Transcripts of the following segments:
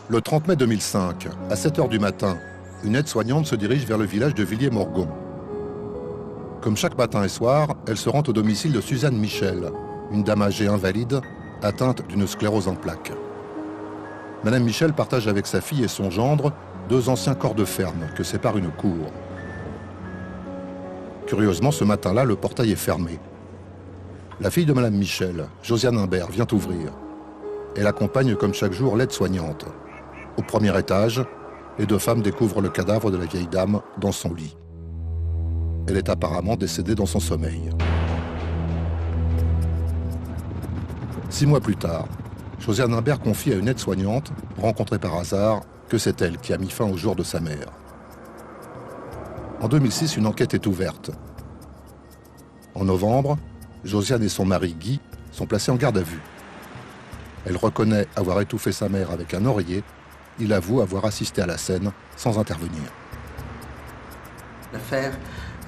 Le 30 mai 2005, à 7 h du matin, une aide-soignante se dirige vers le village de Villiers-Morgon. Comme chaque matin et soir, elle se rend au domicile de Suzanne Michel, une dame âgée invalide, atteinte d'une sclérose en plaques. Madame Michel partage avec sa fille et son gendre 2 anciens corps de ferme que sépare une cour. Curieusement, ce matin-là, le portail est fermé. La fille de Madame Michel, Josiane Imbert, vient ouvrir. Elle accompagne comme chaque jour l'aide-soignante. Au premier étage, les 2 femmes découvrent le cadavre de la vieille dame dans son lit. Elle est apparemment décédée dans son sommeil. 6 mois plus tard, Josiane Imbert confie à une aide-soignante, rencontrée par hasard, que c'est elle qui a mis fin au jour de sa mère. En 2006, une enquête est ouverte. En novembre, Josiane et son mari Guy sont placés en garde à vue. Elle reconnaît avoir étouffé sa mère avec un oreiller. Il avoue avoir assisté à la scène sans intervenir. L'affaire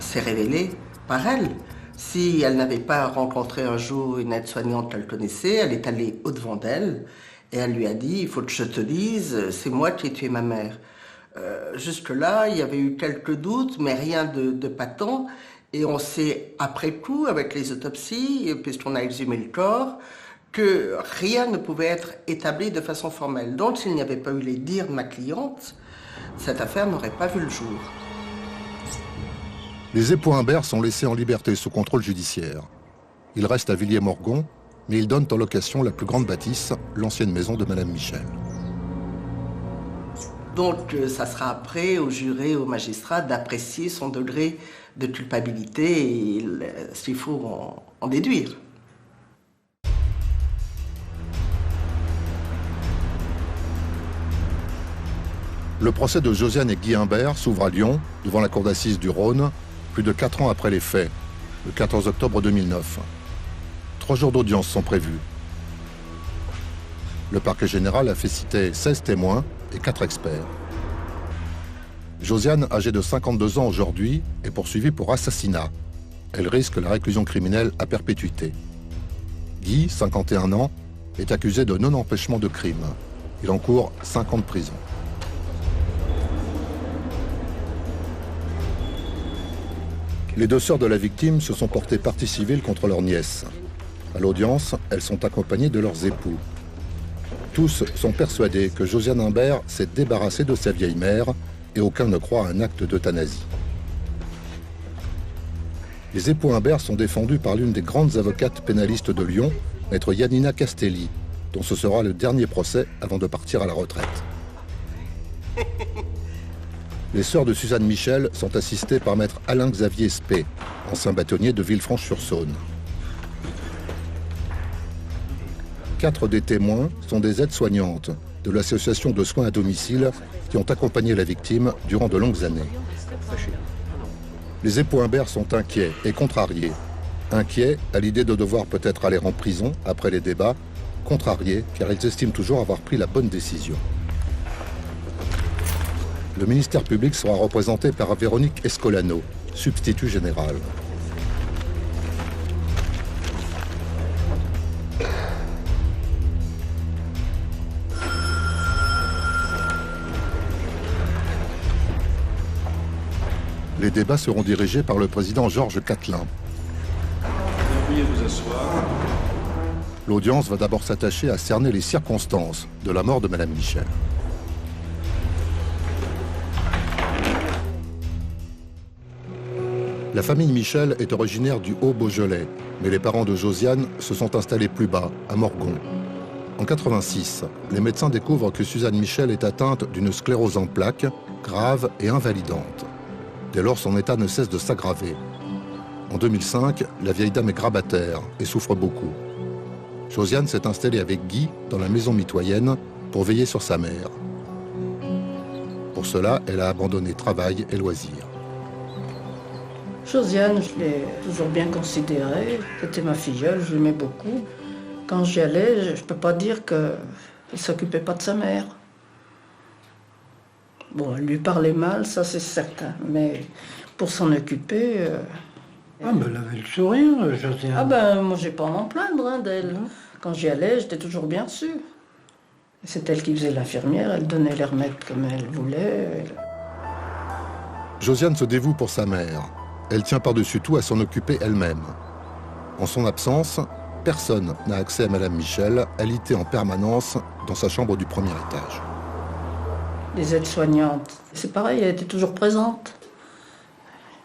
s'est révélée par elle. Si elle n'avait pas rencontré un jour une aide-soignante qu'elle connaissait, elle est allée au-devant d'elle et elle lui a dit « Il faut que je te dise, c'est moi qui ai tué ma mère ». Jusque-là, il y avait eu quelques doutes, mais rien de patent. Et on sait, après coup, avec les autopsies, puisqu'on a exhumé le corps, que rien ne pouvait être établi de façon formelle. Donc, s'il n'y avait pas eu les dires de ma cliente, cette affaire n'aurait pas vu le jour. Les époux Imbert sont laissés en liberté sous contrôle judiciaire. Ils restent à Villiers-Morgon, mais ils donnent en location la plus grande bâtisse, l'ancienne maison de Madame Michel. Donc, ça sera après aux jurés, aux magistrats d'apprécier son degré de culpabilité et s'il faut en déduire. Le procès de Josiane et Guy Imbert s'ouvre à Lyon, devant la cour d'assises du Rhône, plus de 4 ans après les faits, le 14 octobre 2009. 3 jours d'audience sont prévus. Le parquet général a fait citer 16 témoins et 4 experts. Josiane, âgée de 52 ans aujourd'hui, est poursuivie pour assassinat. Elle risque la réclusion criminelle à perpétuité. Guy, 51 ans, est accusé de non-empêchement de crime. Il encourt 5 ans de prison. Les 2 sœurs de la victime se sont portées partie civile contre leur nièce. À l'audience, elles sont accompagnées de leurs époux. Tous sont persuadés que Josiane Imbert s'est débarrassée de sa vieille mère et aucun ne croit à un acte d'euthanasie. Les époux Imbert sont défendus par l'une des grandes avocates pénalistes de Lyon, maître Yannina Castelli, dont ce sera le dernier procès avant de partir à la retraite. Les sœurs de Suzanne Michel sont assistées par maître Alain-Xavier Spey, ancien bâtonnier de Villefranche-sur-Saône. 4 des témoins sont des aides-soignantes de l'association de soins à domicile qui ont accompagné la victime durant de longues années. Les époux Imbert sont inquiets et contrariés. Inquiets à l'idée de devoir peut-être aller en prison après les débats, contrariés car ils estiment toujours avoir pris la bonne décision. Le ministère public sera représenté par Véronique Escolano, substitut général. Les débats seront dirigés par le président Georges Catelin. Veuillez vous asseoir. L'audience va d'abord s'attacher à cerner les circonstances de la mort de Madame Michel. La famille Michel est originaire du Haut-Beaujolais, mais les parents de Josiane se sont installés plus bas, à Morgon. En 86, les médecins découvrent que Suzanne Michel est atteinte d'une sclérose en plaques, grave et invalidante. Dès lors, son état ne cesse de s'aggraver. En 2005, la vieille dame est grabataire et souffre beaucoup. Josiane s'est installée avec Guy dans la maison mitoyenne pour veiller sur sa mère. Pour cela, elle a abandonné travail et loisirs. Josiane, je l'ai toujours bien considérée. C'était ma filleule, je l'aimais beaucoup. Quand j'y allais, je ne peux pas dire qu'elle ne s'occupait pas de sa mère. Bon, elle lui parlait mal, ça c'est certain. Mais pour s'en occuper, Ah, mais elle avait le sourire, Josiane. Ah ben, moi, j'ai pas à m'en plaindre hein, d'elle. Quand j'y allais, j'étais toujours bien reçue. C'est elle qui faisait l'infirmière, elle donnait les remèdes comme elle voulait. Josiane se dévoue pour sa mère. Elle tient par-dessus tout à s'en occuper elle-même. En son absence, personne n'a accès à Madame Michel, alitée en permanence dans sa chambre du premier étage. Les aides-soignantes, c'est pareil, elle était toujours présente.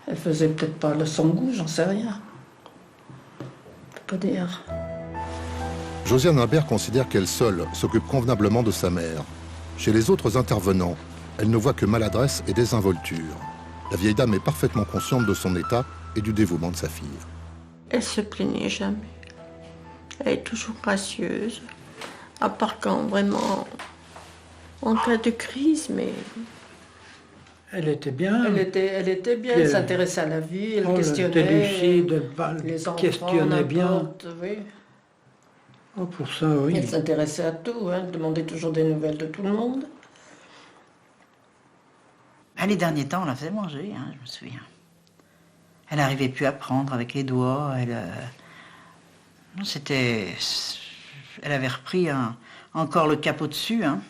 Elle faisait peut-être pas le son goût, j'en sais rien. Je peux pas dire. Josiane Imbert considère qu'elle seule s'occupe convenablement de sa mère. Chez les autres intervenants, elle ne voit que maladresse et désinvolture. La vieille dame est parfaitement consciente de son état et du dévouement de sa fille. Elle se plaignait jamais. Elle est toujours gracieuse. À part quand vraiment, en cas de crise, mais... Elle était bien. Elle était bien, elle s'intéressait à la vie, elle questionnait. Elle était lucide, les enfants, questionnait bien. Oui. Oh, pour ça, oui. Elle s'intéressait à tout, hein, elle demandait toujours des nouvelles de tout le monde. Les derniers temps, on la faisait manger, hein, je me souviens. Elle n'arrivait plus à prendre avec les doigts. Elle avait repris encore le cap au-dessus. Hein.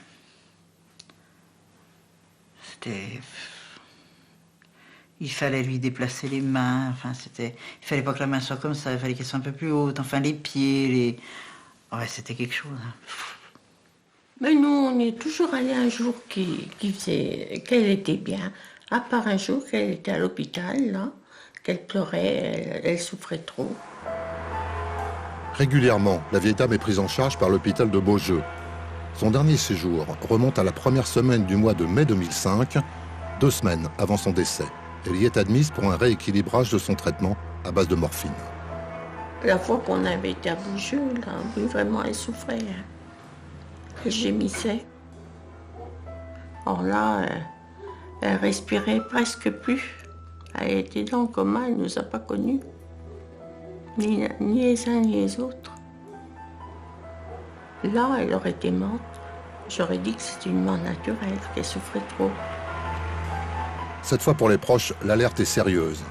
Il fallait lui déplacer les mains. Enfin, il fallait pas que la main soit comme ça. Il fallait qu'elle soit un peu plus haute. Enfin, les pieds, Ouais, c'était quelque chose. Hein. Mais nous, on est toujours allé un jour qui faisait qu'elle était bien. À part un jour qu'elle était à l'hôpital, là, qu'elle pleurait, elle souffrait trop. Régulièrement, la vieille dame est prise en charge par l'hôpital de Beaujeu. Son dernier séjour remonte à la première semaine du mois de mai 2005, 2 semaines avant son décès. Elle y est admise pour un rééquilibrage de son traitement à base de morphine. La fois qu'on avait été à Beaujeu, là, oui, vraiment, elle souffrait. Hein. Elle gémissait. Or là, elle respirait presque plus. Elle était dans le coma, elle ne nous a pas connus. Ni les uns ni les autres. Là, elle aurait été morte. J'aurais dit que c'était une mort naturelle, qu'elle souffrait trop. Cette fois pour les proches, l'alerte est sérieuse.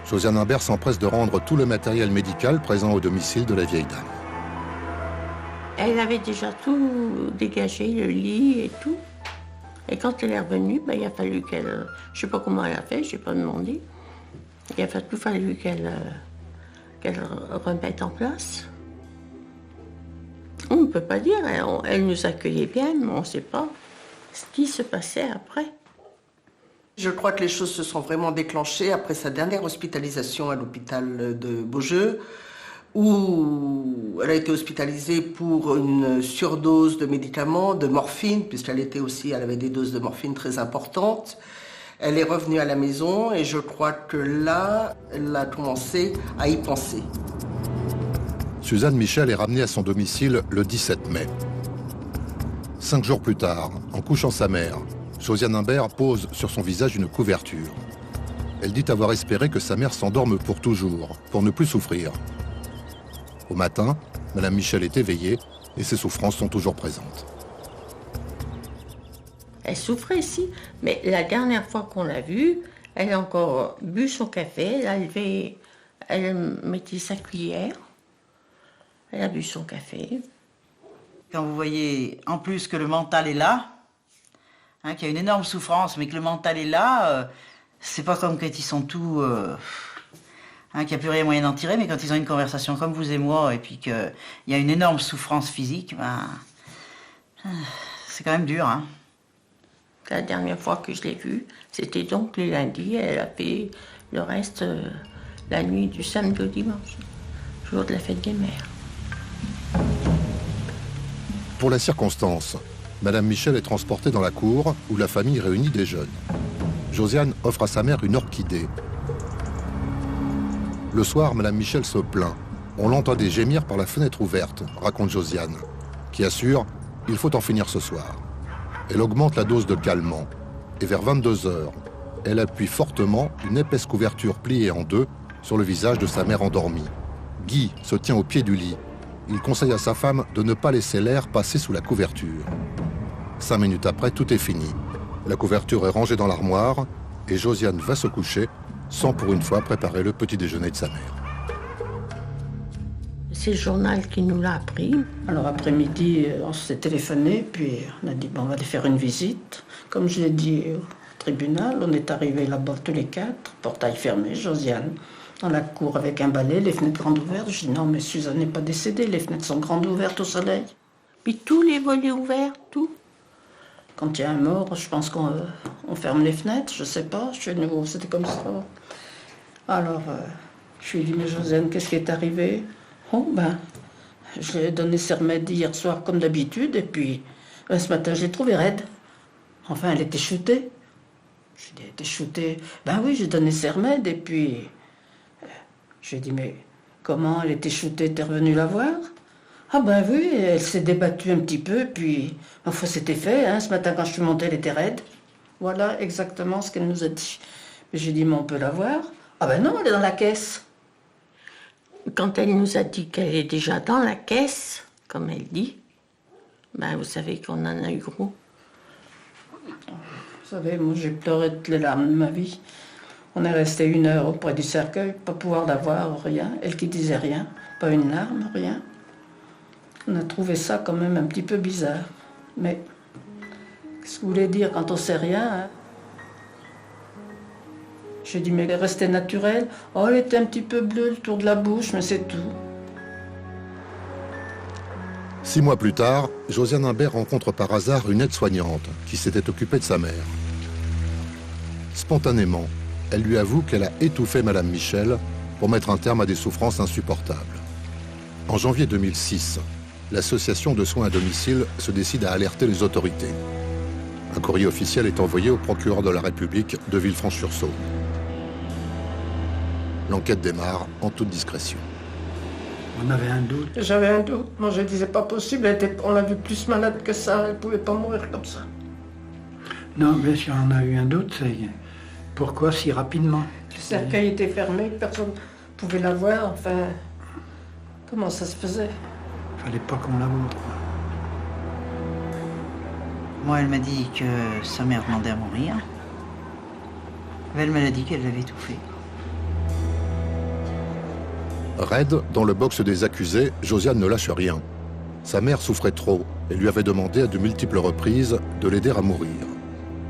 Josiane Imbert s'empresse de rendre tout le matériel médical présent au domicile de la vieille dame. Elle avait déjà tout dégagé, le lit et tout. Et quand elle est revenue, il a fallu qu'elle... Je ne sais pas comment elle a fait, je n'ai pas demandé. Il a fallu qu'elle remette en place. On ne peut pas dire, elle nous accueillait bien, mais on ne sait pas ce qui se passait après. Je crois que les choses se sont vraiment déclenchées après sa dernière hospitalisation à l'hôpital de Beaujeu, où elle a été hospitalisée pour une surdose de médicaments, de morphine, puisqu'elle avait des doses de morphine très importantes. Elle est revenue à la maison et je crois que là, elle a commencé à y penser. Suzanne Michel est ramenée à son domicile le 17 mai. 5 jours plus tard, en couchant sa mère, Josiane Imbert pose sur son visage une couverture. Elle dit avoir espéré que sa mère s'endorme pour toujours, pour ne plus souffrir. Au matin, Madame Michel est éveillée et ses souffrances sont toujours présentes. Elle souffrait, si, mais la dernière fois qu'on l'a vue, elle a encore bu son café, elle mettait sa cuillère, elle a bu son café. Quand vous voyez, en plus, que le mental est là, qu'il y a une énorme souffrance, mais que le mental est là, c'est pas comme quand ils sont tout... qu'il n'y a plus rien moyen d'en tirer, mais quand ils ont une conversation comme vous et moi, et puis qu'il y a une énorme souffrance physique, c'est quand même dur. Hein. La dernière fois que je l'ai vue, c'était donc le lundi, elle a fait le reste la nuit du samedi au dimanche, jour de la fête des mères. Pour la circonstance, Madame Michel est transportée dans la cour où la famille réunit des jeunes. Josiane offre à sa mère une orchidée. Le soir, Madame Michel se plaint. On l'entendait gémir par la fenêtre ouverte, raconte Josiane, qui assure « il faut en finir ce soir ». Elle augmente la dose de calmant. Et vers 22h, elle appuie fortement une épaisse couverture pliée en 2 sur le visage de sa mère endormie. Guy se tient au pied du lit. Il conseille à sa femme de ne pas laisser l'air passer sous la couverture. 5 minutes après, tout est fini. La couverture est rangée dans l'armoire et Josiane va se coucher sans pour une fois préparer le petit déjeuner de sa mère. C'est le journal qui nous l'a appris. Alors après-midi, on s'est téléphoné, puis on a dit bon, on va aller faire une visite. Comme je l'ai dit au tribunal, on est arrivés là-bas tous les quatre, portail fermé, Josiane, dans la cour avec un balai, les fenêtres grandes ouvertes. Je dis non, mais Suzanne n'est pas décédée, les fenêtres sont grandes ouvertes au soleil. Puis tous les volets ouverts, tout. Quand il y a un mort, je pense qu'on ferme les fenêtres, je sais pas, chez nous c'était comme ça. Alors, je lui ai dit, mais Josiane, qu'est-ce qui est arrivé? Oh, ben, je lui ai donné ses remèdes hier soir comme d'habitude, et puis ce matin, je l'ai trouvée raide. Enfin, elle était shootée. Je lui ai dit, elle était shootée. Ben oui, j'ai donné ses remèdes, et puis je lui ai dit, mais comment elle était shootée? T'es revenue la voir? Ah ben oui, elle s'est débattue un petit peu, puis enfin c'était fait, hein. Ce matin quand je suis montée, elle était raide. Voilà exactement ce qu'elle nous a dit. Mais j'ai dit, mais on peut la voir? Ah ben non, elle est dans la caisse. Quand elle nous a dit qu'elle est déjà dans la caisse, comme elle dit, ben vous savez qu'on en a eu gros. Vous savez, moi j'ai pleuré toutes les larmes de ma vie. On est resté 1 heure auprès du cercueil, pas pouvoir la voir, rien. Elle qui disait rien, pas une larme, rien. On a trouvé ça quand même un petit peu bizarre. Mais qu'est-ce que vous voulez dire quand on sait rien, hein? J'ai dit, mais elle est restée naturelle. Oh, elle était un petit peu bleue, le tour de la bouche, mais c'est tout. 6 mois plus tard, Josiane Imbert rencontre par hasard une aide-soignante qui s'était occupée de sa mère. Spontanément, elle lui avoue qu'elle a étouffé Madame Michel pour mettre un terme à des souffrances insupportables. En janvier 2006, l'association de soins à domicile se décide à alerter les autorités. Un courrier officiel est envoyé au procureur de la République de Villefranche-sur-Saône. L'enquête démarre en toute discrétion. On avait un doute. J'avais un doute. Moi, je disais pas possible. On l'a vue plus malade que ça. Elle pouvait pas mourir comme ça. Non, mais si on a eu un doute, c'est pourquoi si rapidement? Le cercueil était fermé, personne pouvait la voir. Enfin, comment ça se faisait? Fallait pas qu'on la voie. Moi, elle m'a dit que sa mère demandait à mourir. Elle m'a dit qu'elle l'avait étouffée. Raide, dans le box des accusés, Josiane ne lâche rien. Sa mère souffrait trop et lui avait demandé à de multiples reprises de l'aider à mourir.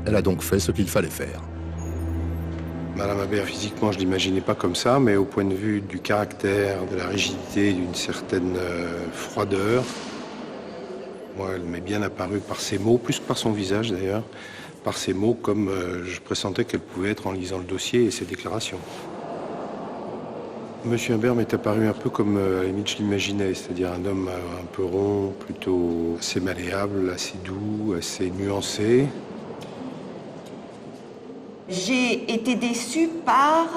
Elle a donc fait ce qu'il fallait faire. Madame Imbert, physiquement, je l'imaginais pas comme ça, mais au point de vue du caractère, de la rigidité, d'une certaine froideur, moi, elle m'est bien apparue par ses mots, plus que par son visage d'ailleurs, par ses mots, comme je pressentais qu'elle pouvait être en lisant le dossier et ses déclarations. Monsieur Imbert m'est apparu un peu comme à la limite je l'imaginais, c'est-à-dire un homme un peu rond, plutôt assez malléable, assez doux, assez nuancé. J'ai été déçue par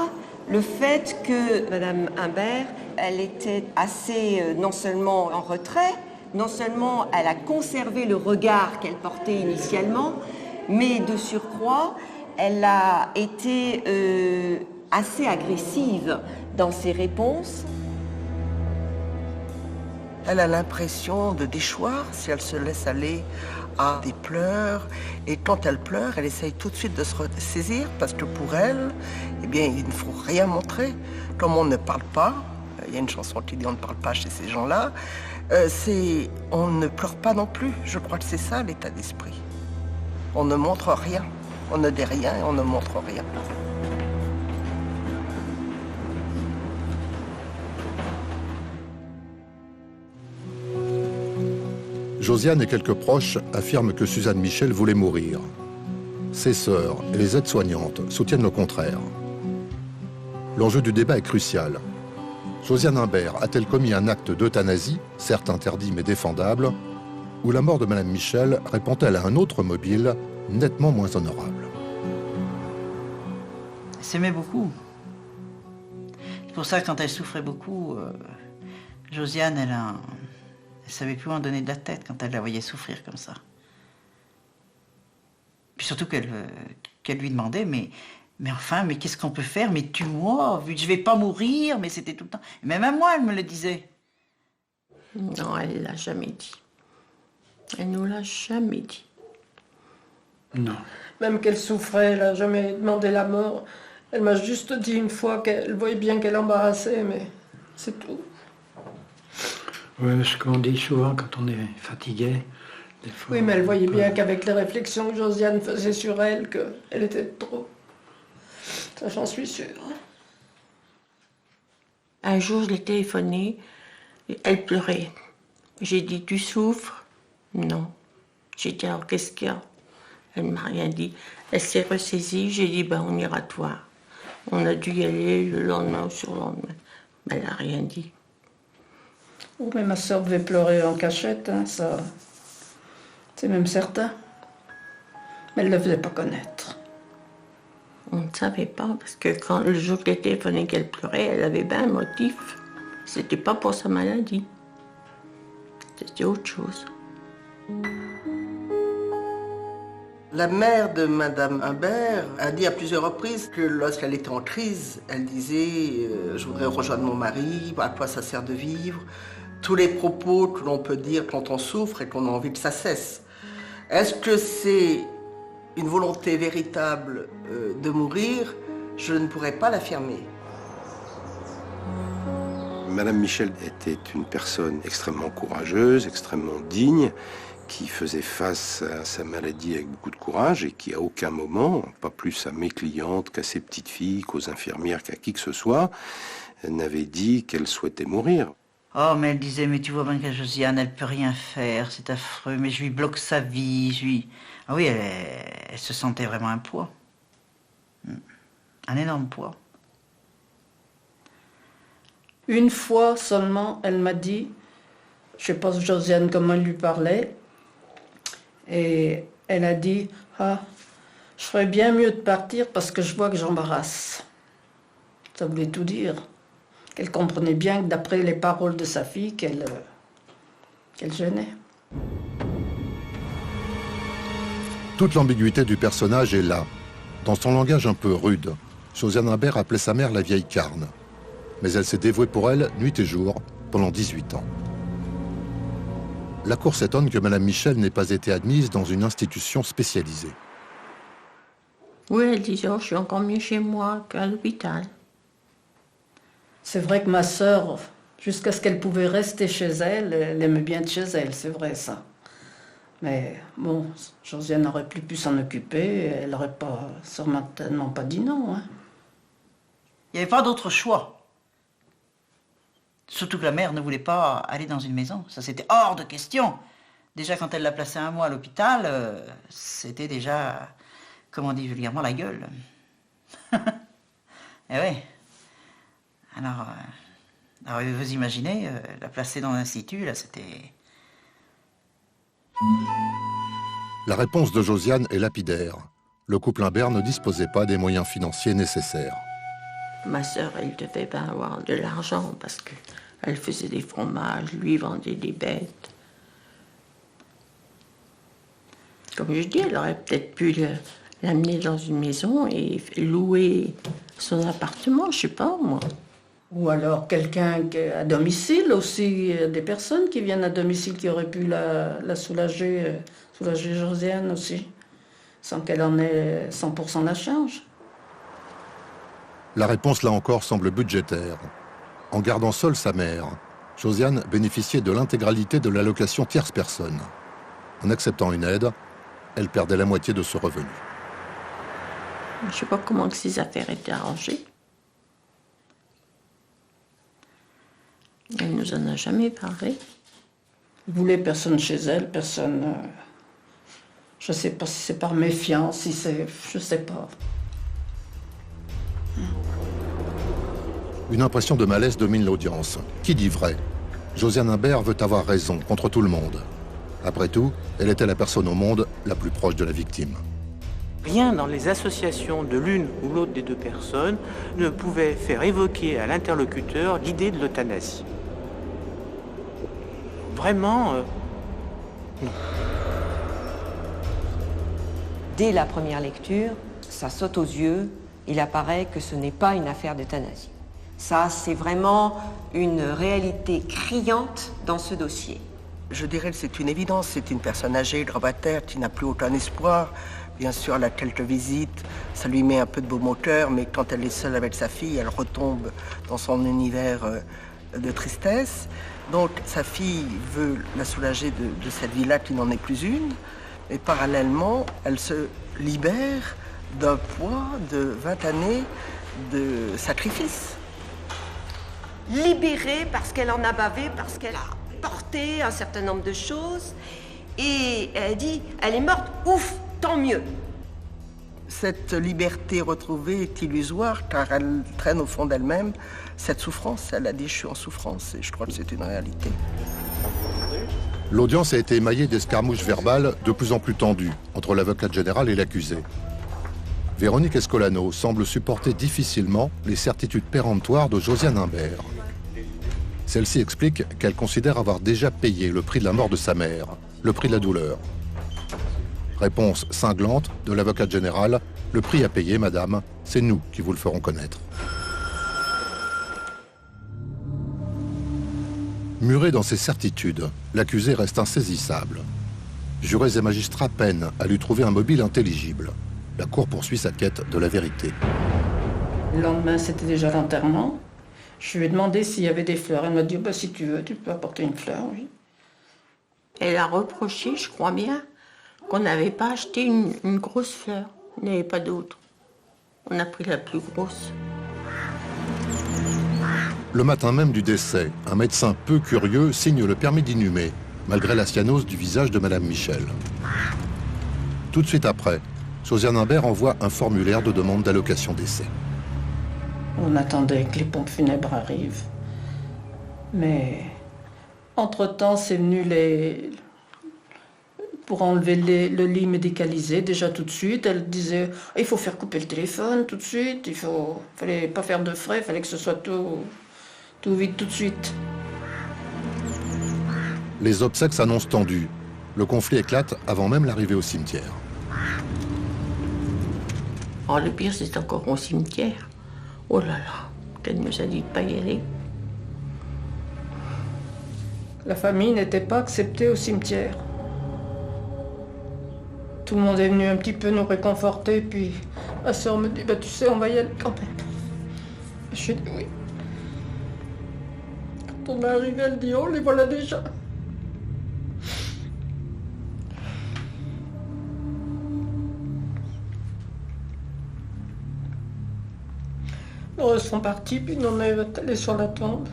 le fait que Madame Imbert, elle était assez non seulement en retrait, non seulement elle a conservé le regard qu'elle portait initialement, mais de surcroît, elle a été assez agressive dans ses réponses. Elle a l'impression de déchoir si elle se laisse aller à des pleurs. Et quand elle pleure, elle essaye tout de suite de se ressaisir parce que pour elle, eh bien, il ne faut rien montrer. Comme on ne parle pas, il y a une chanson qui dit on ne parle pas chez ces gens-là, on ne pleure pas non plus. Je crois que c'est ça l'état d'esprit. On ne montre rien. On ne dit rien et on ne montre rien. Josiane et quelques proches affirment que Suzanne Michel voulait mourir. Ses sœurs et les aides-soignantes soutiennent le contraire. L'enjeu du débat est crucial. Josiane Imbert a-t-elle commis un acte d'euthanasie, certes interdit mais défendable, ou la mort de Madame Michel répond-elle à un autre mobile, nettement moins honorable? Elle s'aimait beaucoup. C'est pour ça que quand elle souffrait beaucoup, Josiane, elle savait plus où en donner de la tête quand elle la voyait souffrir comme ça. Puis surtout qu'elle lui demandait, mais enfin, mais qu'est-ce qu'on peut faire? Mais tue-moi, vu que je vais pas mourir, mais c'était tout le temps. Et même à moi, elle me le disait. Non, elle l'a jamais dit. Elle nous l'a jamais dit. Non. Même qu'elle souffrait, elle n'a jamais demandé la mort. Elle m'a juste dit une fois qu'elle voyait bien qu'elle embarrassait, mais c'est tout. Oui, ce qu'on dit souvent quand on est fatigué. Des fois, Oui, mais elle voyait bien qu'avec les réflexions que Josiane faisait sur elle, qu'elle était de trop. Ça, j'en suis sûre. Un jour, je l'ai téléphonée, elle pleurait. J'ai dit, tu souffres? Non. J'ai dit, alors qu'est-ce qu'il y a? Elle ne m'a rien dit. Elle s'est ressaisie, j'ai dit, ben on ira te voir. On a dû y aller le lendemain ou sur le lendemain. Mais elle n'a rien dit. Oh, mais ma soeur devait pleurer en cachette, hein, ça. C'est même certain. Mais elle ne le faisait pas connaître. On ne savait pas, parce que quand le jour que j'ai téléphoné qu'elle pleurait, elle avait bien un motif. C'était pas pour sa maladie. C'était autre chose. La mère de Madame Humbert a dit à plusieurs reprises que lorsqu'elle était en crise, elle disait je voudrais rejoindre mon mari, à quoi ça sert de vivre? Tous les propos que l'on peut dire quand on souffre et qu'on a envie que ça cesse. Est-ce que c'est une volonté véritable de mourir? Je ne pourrais pas l'affirmer. Madame Michel était une personne extrêmement courageuse, extrêmement digne, qui faisait face à sa maladie avec beaucoup de courage et qui à aucun moment, pas plus à mes clientes qu'à ses petites filles, qu'aux infirmières, qu'à qui que ce soit, n'avait dit qu'elle souhaitait mourir. Oh, mais elle disait, mais tu vois bien que Josiane, elle peut rien faire, c'est affreux, mais je lui bloque sa vie, Ah oui, elle se sentait vraiment un poids. Un énorme poids. Une fois seulement, elle m'a dit, je sais pas Josiane comment elle lui parlait, et elle a dit, ah, je ferais bien mieux de partir parce que je vois que j'embarrasse. Ça voulait tout dire. Qu'elle comprenait bien que d'après les paroles de sa fille, qu'elle gênait. Toute l'ambiguïté du personnage est là. Dans son langage un peu rude, Josiane Humbert appelait sa mère la vieille carne. Mais elle s'est dévouée pour elle, nuit et jour, pendant 18 ans. La Cour s'étonne que Madame Michel n'ait pas été admise dans une institution spécialisée. Oui, elle disait, oh, je suis encore mieux chez moi qu'à l'hôpital. C'est vrai que ma sœur, jusqu'à ce qu'elle pouvait rester chez elle, elle aimait bien être chez elle, c'est vrai ça. Mais bon, Josiane n'aurait plus pu s'en occuper, elle n'aurait pas, certainement pas dit non. Hein. Il n'y avait pas d'autre choix. Surtout que la mère ne voulait pas aller dans une maison. Ça, c'était hors de question. Déjà, quand elle l'a placé un mois à l'hôpital, c'était déjà, comme on dit vulgairement, la gueule. Eh oui. Alors, vous imaginez, la placer dans l'institut, là, c'était... La réponse de Josiane est lapidaire. Le couple Humbert ne disposait pas des moyens financiers nécessaires. Ma sœur, elle devait pas avoir de l'argent parce qu'elle faisait des fromages, lui vendait des bêtes. Comme je dis, elle aurait peut-être pu l'amener dans une maison et louer son appartement, je sais pas moi. Ou alors quelqu'un à domicile aussi, des personnes qui viennent à domicile qui auraient pu la soulager, soulager Josiane aussi, sans qu'elle en ait 100% la charge. La réponse, là encore, semble budgétaire. En gardant seule sa mère, Josiane bénéficiait de l'intégralité de l'allocation tierce personne. En acceptant une aide, elle perdait la moitié de ce revenu. Je ne sais pas comment que ses affaires étaient arrangées. Elle nous en a jamais parlé. Elle voulait personne chez elle, personne... je ne sais pas si c'est par méfiance, si c'est... je ne sais pas. Une impression de malaise domine l'audience. Qui dit vrai? Josiane Humbert veut avoir raison contre tout le monde. Après tout, elle était la personne au monde la plus proche de la victime. Rien dans les associations de l'une ou l'autre des deux personnes ne pouvait faire évoquer à l'interlocuteur l'idée de l'euthanasie. Vraiment, non. Dès la première lecture, ça saute aux yeux, il apparaît que ce n'est pas une affaire d'euthanasie. Ça, c'est vraiment une réalité criante dans ce dossier. Je dirais que c'est une évidence, c'est une personne âgée, grabataire, qui n'a plus aucun espoir. Bien sûr, elle a quelques visites, ça lui met un peu de baume au cœur, mais quand elle est seule avec sa fille, elle retombe dans son univers de tristesse. Donc sa fille veut la soulager de cette vie-là qui n'en est plus une, mais parallèlement, elle se libère d'un poids de 20 années de sacrifice. Libérée parce qu'elle en a bavé, parce qu'elle a porté un certain nombre de choses. Et elle dit, elle est morte, ouf, tant mieux. Cette liberté retrouvée est illusoire car elle traîne au fond d'elle-même cette souffrance. Elle a dit, je suis en souffrance et je crois que c'est une réalité. L'audience a été émaillée d'escarmouches verbales de plus en plus tendues entre l'avocate générale et l'accusé. Véronique Escolano semble supporter difficilement les certitudes péremptoires de Josiane Imbert. Celle-ci explique qu'elle considère avoir déjà payé le prix de la mort de sa mère, le prix de la douleur. Réponse cinglante de l'avocate générale, le prix à payer, madame, c'est nous qui vous le ferons connaître. Muré dans ses certitudes, l'accusé reste insaisissable. Jurés et magistrats peinent à lui trouver un mobile intelligible. La cour poursuit sa quête de la vérité. Le lendemain, c'était déjà l'enterrement. Je lui ai demandé s'il y avait des fleurs. Elle m'a dit, bah, si tu veux, tu peux apporter une fleur, oui. Elle a reproché, je crois bien, qu'on n'avait pas acheté une grosse fleur. Il n'y avait pas d'autre. On a pris la plus grosse. Le matin même du décès, un médecin peu curieux signe le permis d'inhumer, malgré la cyanose du visage de Madame Michel. Tout de suite après, Josiane Imbert envoie un formulaire de demande d'allocation décès. On attendait que les pompes funèbres arrivent. Mais, entre-temps, c'est venu pour enlever le lit médicalisé, déjà tout de suite. Elle disait, il faut faire couper le téléphone tout de suite, fallait pas faire de frais, il fallait que ce soit tout vite tout de suite. Les obsèques s'annoncent tendues. Le conflit éclate avant même l'arrivée au cimetière. Oh, le pire, c'est encore au cimetière. Oh là là, qu'elle nous a dit de pas y aller. La famille n'était pas acceptée au cimetière. Tout le monde est venu un petit peu nous réconforter, puis ma soeur me dit, bah, tu sais, on va y aller quand même. Je dis oui. Quand on est arrivé, elle dit, oh, les voilà déjà. Ils sont partis, puis on est allés sur la tombe.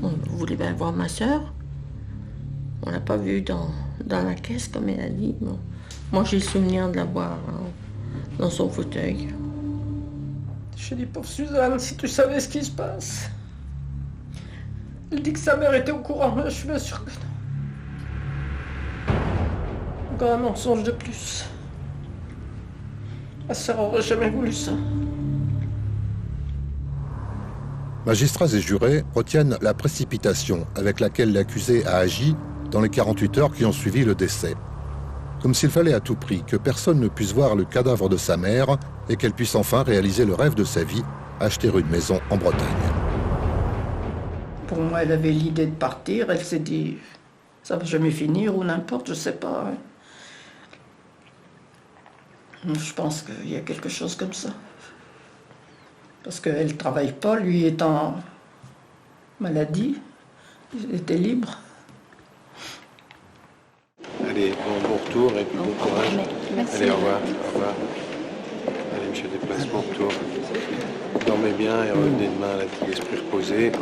On voulait bien voir ma sœur. On l'a pas vue dans la caisse, comme elle a dit. Bon. Moi, j'ai le souvenir de la voir dans son fauteuil. Je dis, pauvre Suzanne, si tu savais ce qui se passe. Elle dit que sa mère était au courant, mais je suis bien sûre que non. Encore un mensonge de plus. Ma sœur aurait jamais voulu ça. Magistrats et jurés retiennent la précipitation avec laquelle l'accusé a agi dans les 48 heures qui ont suivi le décès. Comme s'il fallait à tout prix que personne ne puisse voir le cadavre de sa mère et qu'elle puisse enfin réaliser le rêve de sa vie, acheter une maison en Bretagne. Pour moi, elle avait l'idée de partir. Elle s'est dit, ça va jamais finir ou n'importe, je sais pas. Je pense qu'il y a quelque chose comme ça. Parce qu'elle ne travaille pas, lui est en maladie, il était libre. Allez, bon retour et puis bon courage. Merci. Allez, au revoir. Au revoir. Allez, monsieur Desplaces, bon retour. Dormez bien et revenez demain à l'esprit reposé.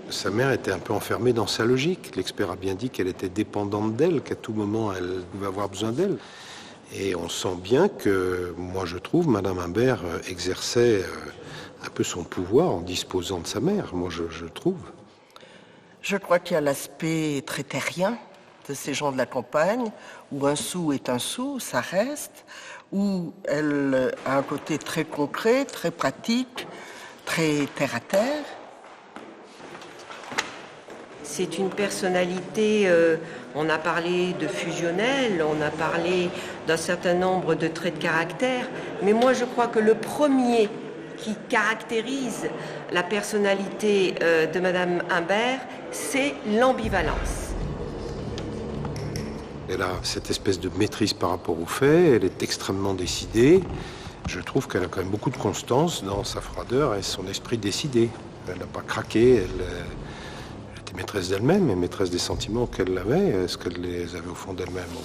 Sa mère était un peu enfermée dans sa logique. L'expert a bien dit qu'elle était dépendante d'elle, qu'à tout moment elle pouvait avoir besoin d'elle. Et on sent bien que, moi je trouve, Madame Imbert exerçait un peu son pouvoir en disposant de sa mère, moi je trouve. Je crois qu'il y a l'aspect très terrien de ces gens de la campagne, où un sou est un sou, ça reste, où elle a un côté très concret, très pratique, très terre-à-terre. C'est une personnalité, on a parlé de fusionnelle, on a parlé d'un certain nombre de traits de caractère, mais moi je crois que le premier qui caractérise la personnalité de Madame Imbert, c'est l'ambivalence. Elle a cette espèce de maîtrise par rapport aux faits, elle est extrêmement décidée. Je trouve qu'elle a quand même beaucoup de constance dans sa froideur et son esprit décidé. Elle n'a pas craqué, elle était maîtresse d'elle-même et maîtresse des sentiments qu'elle avait. Est-ce qu'elle les avait au fond d'elle-même? Bon,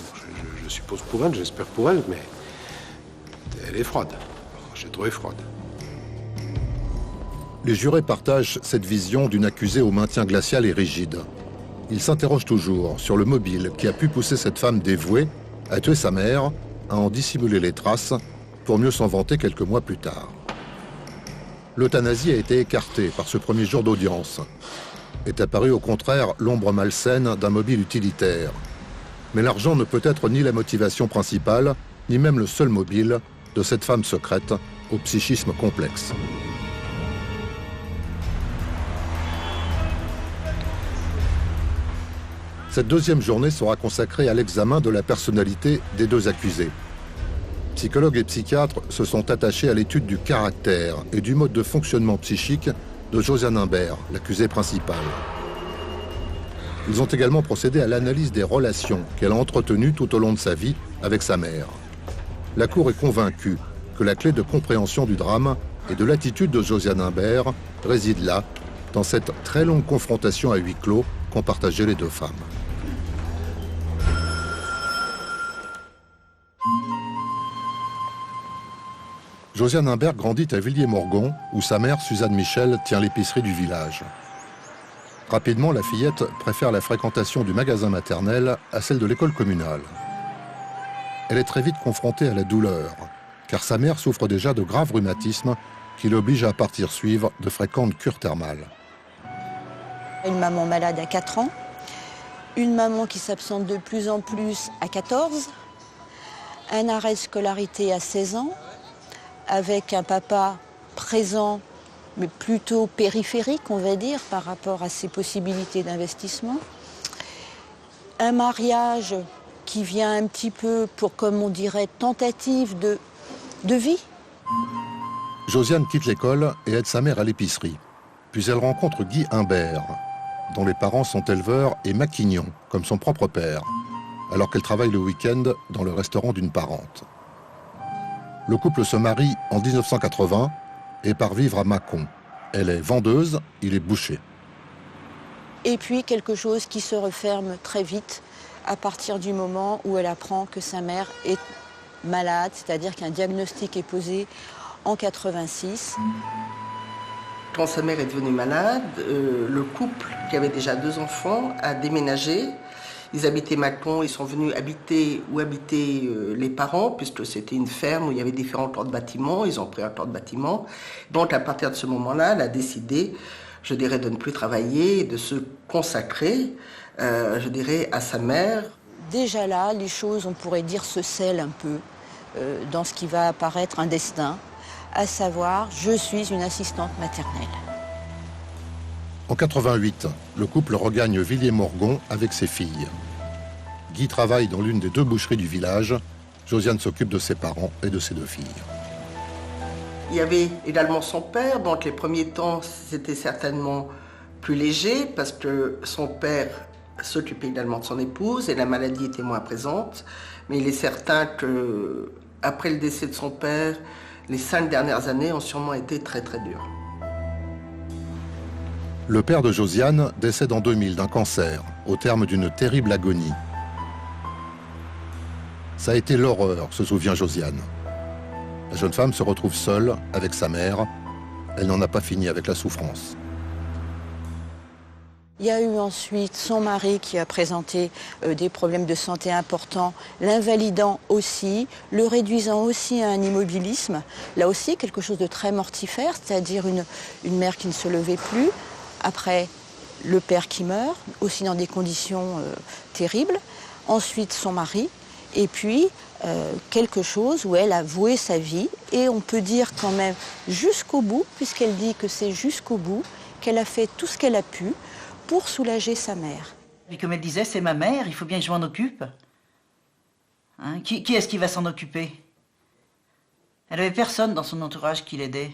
je suppose pour elle, j'espère pour elle, mais elle est froide. J'ai trouvé froide. Les jurés partagent cette vision d'une accusée au maintien glacial et rigide. Ils s'interrogent toujours sur le mobile qui a pu pousser cette femme dévouée à tuer sa mère, à en dissimuler les traces, pour mieux s'en vanter quelques mois plus tard. L'euthanasie a été écartée par ce premier jour d'audience. Est apparue au contraire l'ombre malsaine d'un mobile utilitaire. Mais l'argent ne peut être ni la motivation principale, ni même le seul mobile de cette femme secrète au psychisme complexe. Cette deuxième journée sera consacrée à l'examen de la personnalité des deux accusés. Psychologues et psychiatres se sont attachés à l'étude du caractère et du mode de fonctionnement psychique de Josiane Imbert, l'accusée principale. Ils ont également procédé à l'analyse des relations qu'elle a entretenues tout au long de sa vie avec sa mère. La Cour est convaincue que la clé de compréhension du drame et de l'attitude de Josiane Imbert réside là, dans cette très longue confrontation à huis clos qu'ont partagé les deux femmes. Josiane Imbert grandit à Villiers-Morgon, où sa mère, Suzanne Michel, tient l'épicerie du village. Rapidement, la fillette préfère la fréquentation du magasin maternel à celle de l'école communale. Elle est très vite confrontée à la douleur, car sa mère souffre déjà de graves rhumatismes qui l'obligent à partir suivre de fréquentes cures thermales. Une maman malade à 4 ans, une maman qui s'absente de plus en plus à 14, un arrêt de scolarité à 16 ans, avec un papa présent, mais plutôt périphérique, on va dire, par rapport à ses possibilités d'investissement. Un mariage qui vient un petit peu pour, comme on dirait, tentative de vie. Josiane quitte l'école et aide sa mère à l'épicerie. Puis elle rencontre Guy Imbert, dont les parents sont éleveurs et maquignons, comme son propre père, alors qu'elle travaille le week-end dans le restaurant d'une parente. Le couple se marie en 1980 et part vivre à Mâcon. Elle est vendeuse, il est boucher. Et puis quelque chose qui se referme très vite à partir du moment où elle apprend que sa mère est malade, c'est-à-dire qu'un diagnostic est posé en 86. Quand sa mère est devenue malade, le couple, qui avait déjà 2 enfants, a déménagé. Ils habitaient Mâcon, ils sont venus habiter où habitaient les parents, puisque c'était une ferme où il y avait différents corps de bâtiments. Ils ont pris un corps de bâtiment. Donc à partir de ce moment-là, elle a décidé, je dirais, de ne plus travailler, de se consacrer, je dirais, à sa mère. Déjà là, les choses, on pourrait dire, se scellent un peu dans ce qui va apparaître un destin, à savoir, je suis une assistante maternelle. En 88, le couple regagne Villiers-Morgon avec ses filles. Guy travaille dans l'une des 2 boucheries du village. Josiane s'occupe de ses parents et de ses 2 filles. Il y avait également son père, donc les premiers temps, c'était certainement plus léger parce que son père s'occupait également de son épouse et la maladie était moins présente. Mais il est certain qu'après le décès de son père, les 5 dernières années ont sûrement été très très dures. Le père de Josiane décède en 2000 d'un cancer, au terme d'une terrible agonie. Ça a été l'horreur, se souvient Josiane. La jeune femme se retrouve seule avec sa mère. Elle n'en a pas fini avec la souffrance. Il y a eu ensuite son mari qui a présenté des problèmes de santé importants, l'invalidant aussi, le réduisant aussi à un immobilisme. Là aussi, quelque chose de très mortifère, c'est-à-dire une mère qui ne se levait plus. Après, le père qui meurt, aussi dans des conditions terribles. Ensuite, son mari. Et puis, quelque chose où elle a voué sa vie. Et on peut dire quand même jusqu'au bout, puisqu'elle dit que c'est jusqu'au bout, qu'elle a fait tout ce qu'elle a pu pour soulager sa mère. Et comme elle disait, c'est ma mère, il faut bien que je m'en occupe. Hein, qui est-ce qui va s'en occuper? Elle n'avait personne dans son entourage qui l'aidait.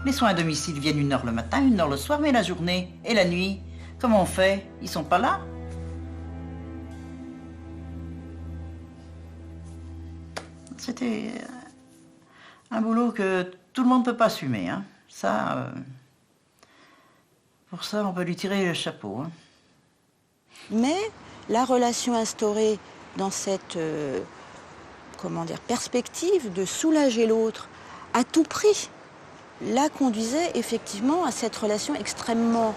Les soins à domicile viennent 1 heure le matin, 1 heure le soir, mais la journée et la nuit, Comment on fait? Ils sont pas là? C'était un boulot que tout le monde ne peut pas assumer. Hein. Ça, pour ça, on peut lui tirer le chapeau. Hein. Mais la relation instaurée dans cette perspective de soulager l'autre à tout prix, la conduisait effectivement à cette relation extrêmement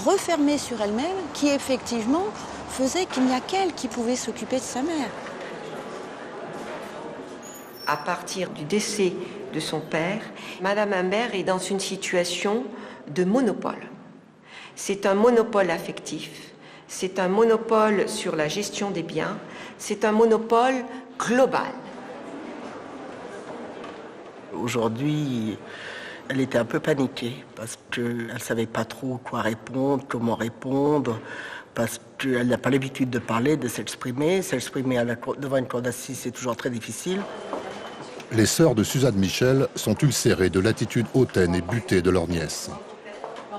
refermée sur elle-même qui effectivement faisait qu'il n'y a qu'elle qui pouvait s'occuper de sa mère. À partir du décès de son père, Madame Imbert est dans une situation de monopole. C'est un monopole affectif, c'est un monopole sur la gestion des biens, c'est un monopole global. Aujourd'hui, elle était un peu paniquée parce qu'elle ne savait pas trop quoi répondre, comment répondre, parce qu'elle n'a pas l'habitude de parler, de s'exprimer. S'exprimer devant une cour d'assises, c'est toujours très difficile. Les sœurs de Suzanne Michel sont ulcérées de l'attitude hautaine et butée de leur nièce.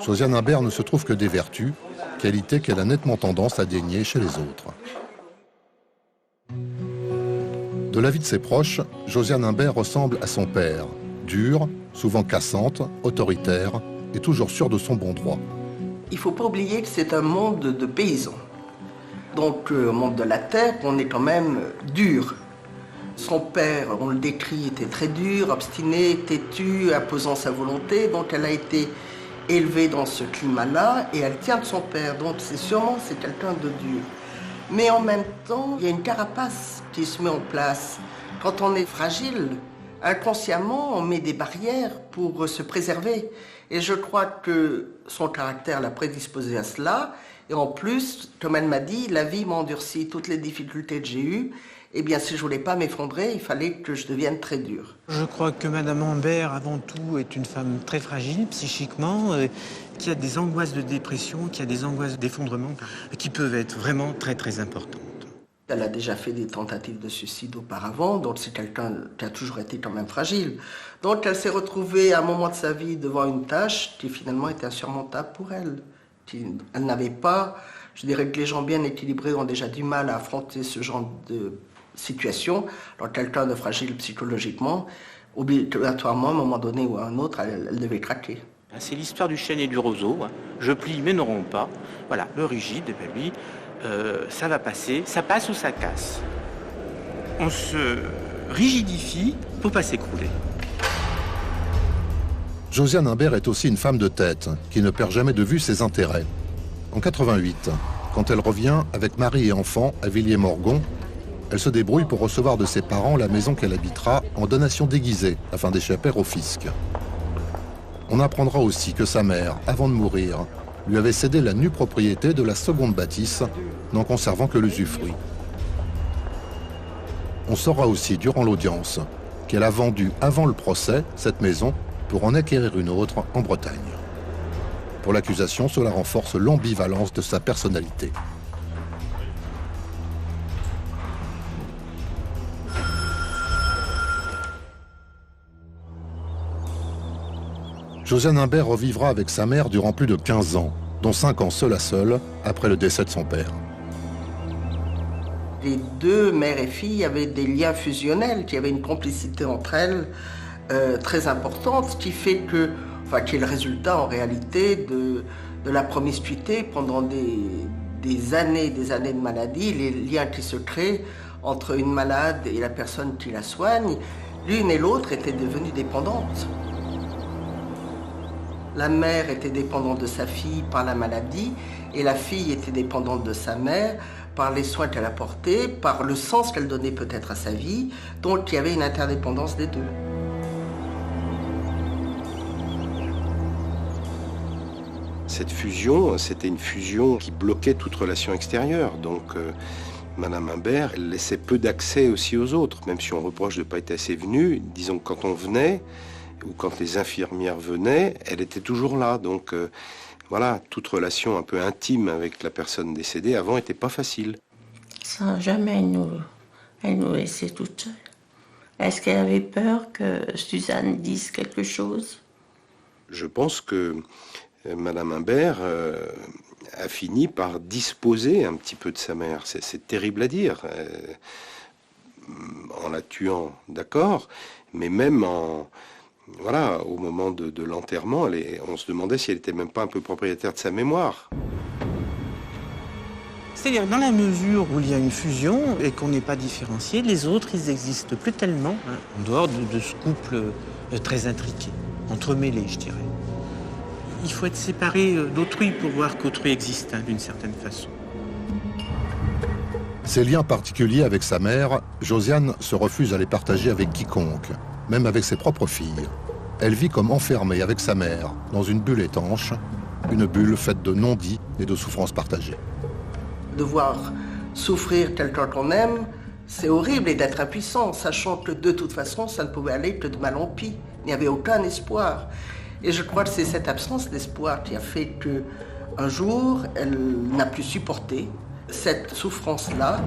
Josiane Imbert ne se trouve que des vertus, qualité qu'elle a nettement tendance à dénier chez les autres. De l'avis de ses proches, Josiane Imbert ressemble à son père, dure, souvent cassante, autoritaire et toujours sûre de son bon droit. Il ne faut pas oublier que c'est un monde de paysans. Donc, au monde de la terre, on est quand même dur. Son père, on le décrit, était très dur, obstiné, têtu, imposant sa volonté. Donc elle a été élevée dans ce climat-là et elle tient de son père. Donc c'est quelqu'un de dur. Mais en même temps, il y a une carapace qui se met en place. Quand on est fragile, inconsciemment, on met des barrières pour se préserver. Et je crois que son caractère l'a prédisposé à cela. Et en plus, comme elle m'a dit, la vie m'a endurci toutes les difficultés que j'ai eues. Eh bien, si je ne voulais pas m'effondrer, il fallait que je devienne très dure. Je crois que Madame Imbert, avant tout, est une femme très fragile psychiquement, qui a des angoisses de dépression, qui a des angoisses d'effondrement, qui peuvent être vraiment très très importantes. Elle a déjà fait des tentatives de suicide auparavant, donc c'est quelqu'un qui a toujours été quand même fragile. Donc elle s'est retrouvée à un moment de sa vie devant une tâche qui finalement était insurmontable pour elle. Elle n'avait pas, je dirais que les gens bien équilibrés ont déjà du mal à affronter ce genre de situation. Alors quelqu'un de fragile psychologiquement, obligatoirement, à un moment donné ou à un autre, elle devait craquer. C'est l'histoire du chêne et du roseau. Hein. Je plie mais ne romps pas. Voilà, le rigide, eh bien lui, ça va passer, ça passe ou ça casse. On se rigidifie pour pas s'écrouler. Josiane Imbert est aussi une femme de tête, qui ne perd jamais de vue ses intérêts. En 88, quand elle revient avec mari et enfants à Villiers-Morgon, elle se débrouille pour recevoir de ses parents la maison qu'elle habitera en donation déguisée, afin d'échapper au fisc. On apprendra aussi que sa mère, avant de mourir, lui avait cédé la nue propriété de la seconde bâtisse, n'en conservant que l'usufruit. On saura aussi, durant l'audience, qu'elle a vendu avant le procès cette maison pour en acquérir une autre en Bretagne. Pour l'accusation, cela renforce l'ambivalence de sa personnalité. Josiane Imbert revivra avec sa mère durant plus de 15 ans, dont 5 ans seule à seule, après le décès de son père. Les deux, mère et fille, avaient des liens fusionnels, qui avaient une complicité entre elles très importante, ce qui fait que, qui est le résultat en réalité de la promiscuité pendant des années de maladie, les liens qui se créent entre une malade et la personne qui la soigne. L'une et l'autre étaient devenues dépendantes. La mère était dépendante de sa fille par la maladie et la fille était dépendante de sa mère par les soins qu'elle apportait, par le sens qu'elle donnait peut-être à sa vie. Donc il y avait une interdépendance des deux. Cette fusion, c'était une fusion qui bloquait toute relation extérieure. Donc Madame Imbert, elle laissait peu d'accès aussi aux autres, même si on reproche de ne pas être assez venue. Disons que quand on venait, ou quand les infirmières venaient, elle était toujours là. Donc voilà, toute relation un peu intime avec la personne décédée avant n'était pas facile. Sans jamais elle nous laissait toute seule. Est-ce qu'elle avait peur que Suzanne dise quelque chose? Je pense que Madame Imbert a fini par disposer un petit peu de sa mère. C'est terrible à dire. En la tuant, d'accord, mais même voilà, au moment de l'enterrement, on se demandait si elle n'était même pas un peu propriétaire de sa mémoire. C'est-à-dire, dans la mesure où il y a une fusion et qu'on n'est pas différencié, les autres, ils n'existent plus tellement, en dehors de ce couple très intriqué, entremêlé, je dirais. Il faut être séparé d'autrui pour voir qu'autrui existe, d'une certaine façon. Ces liens particuliers avec sa mère, Josiane se refuse à les partager avec quiconque, même avec ses propres filles. Elle vit comme enfermée avec sa mère, dans une bulle étanche, une bulle faite de non-dits et de souffrances partagées. De voir souffrir quelqu'un qu'on aime, c'est horrible, et d'être impuissant, sachant que de toute façon, ça ne pouvait aller que de mal en pis. Il n'y avait aucun espoir. Et je crois que c'est cette absence d'espoir qui a fait qu'un jour, elle n'a plus supporté cette souffrance-là.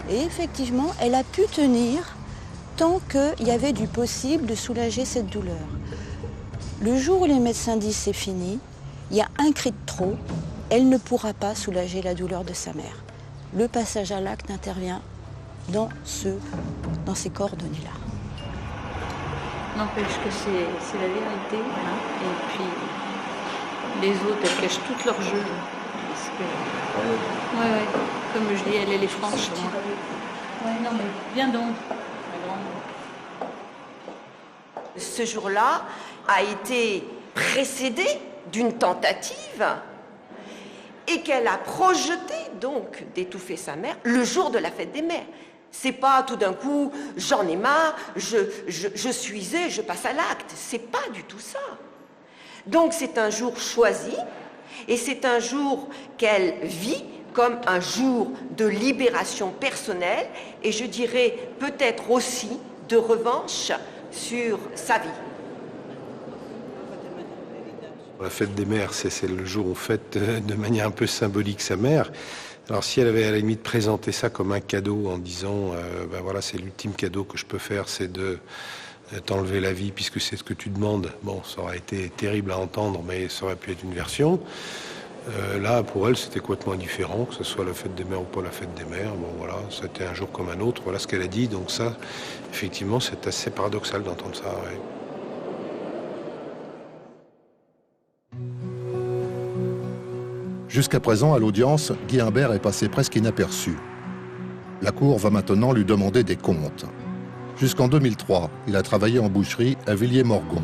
Et effectivement, elle a pu tenir tant qu'il y avait du possible de soulager cette douleur. Le jour où les médecins disent c'est fini, il y a un cri de trop, elle ne pourra pas soulager la douleur de sa mère. Le passage à l'acte intervient dans ces coordonnées-là. N'empêche que c'est la vérité, hein. Et puis les autres, elles cachent tout leur jeu. Parce que, ouais, comme je dis, elle est franche. Ouais, non, mais viens donc. Ce jour-là a été précédé d'une tentative et qu'elle a projeté donc d'étouffer sa mère le jour de la fête des mères. C'est pas tout d'un coup, j'en ai marre, je suis et je passe à l'acte. C'est pas du tout ça. Donc c'est un jour choisi et c'est un jour qu'elle vit comme un jour de libération personnelle et je dirais peut-être aussi de revanche sur sa vie. La fête des mères, c'est le jour où on fête de manière un peu symbolique sa mère. Alors si elle avait à la limite présenté ça comme un cadeau en disant ben voilà, c'est l'ultime cadeau que je peux faire, c'est de t'enlever la vie puisque c'est ce que tu demandes, bon, ça aurait été terrible à entendre, mais ça aurait pu être une version. Là, pour elle, c'était complètement différent, que ce soit la fête des mères ou pas la fête des mères. Bon, voilà, c'était un jour comme un autre. Voilà ce qu'elle a dit. Donc ça, effectivement, c'est assez paradoxal d'entendre ça. Ouais. Jusqu'à présent, à l'audience, Guy Imbert est passé presque inaperçu. La Cour va maintenant lui demander des comptes. Jusqu'en 2003, il a travaillé en boucherie à Villiers-Morgon.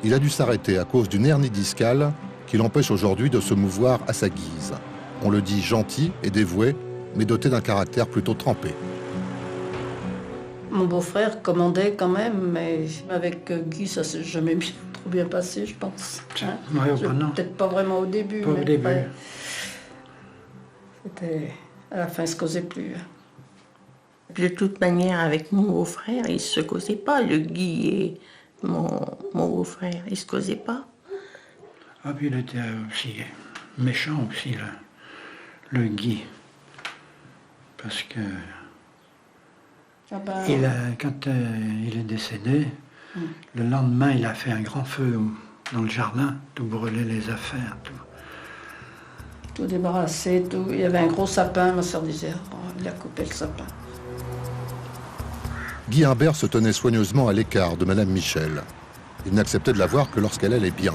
Il a dû s'arrêter à cause d'une hernie discale qui l'empêche aujourd'hui de se mouvoir à sa guise. On le dit gentil et dévoué, mais doté d'un caractère plutôt trempé. Mon beau-frère commandait quand même, mais avec Guy, ça s'est jamais trop bien passé, je pense. Hein? Ouais, peut-être pas vraiment au début. Pas au début. Ouais. C'était... À la fin, ils se causaient plus. De toute manière, avec mon beau-frère, ils se causaient pas. Le Guy et mon beau-frère, ils se causaient pas. Ah, puis il était aussi méchant aussi, le Guy. Parce que quand il est décédé, le lendemain, il a fait un grand feu dans le jardin, tout brûlé les affaires, tout débarrassé, tout. Il y avait un gros sapin, ma soeur disait, oh, il a coupé le sapin. Guy Imbert se tenait soigneusement à l'écart de Madame Michel. Il n'acceptait de la voir que lorsqu'elle allait bien.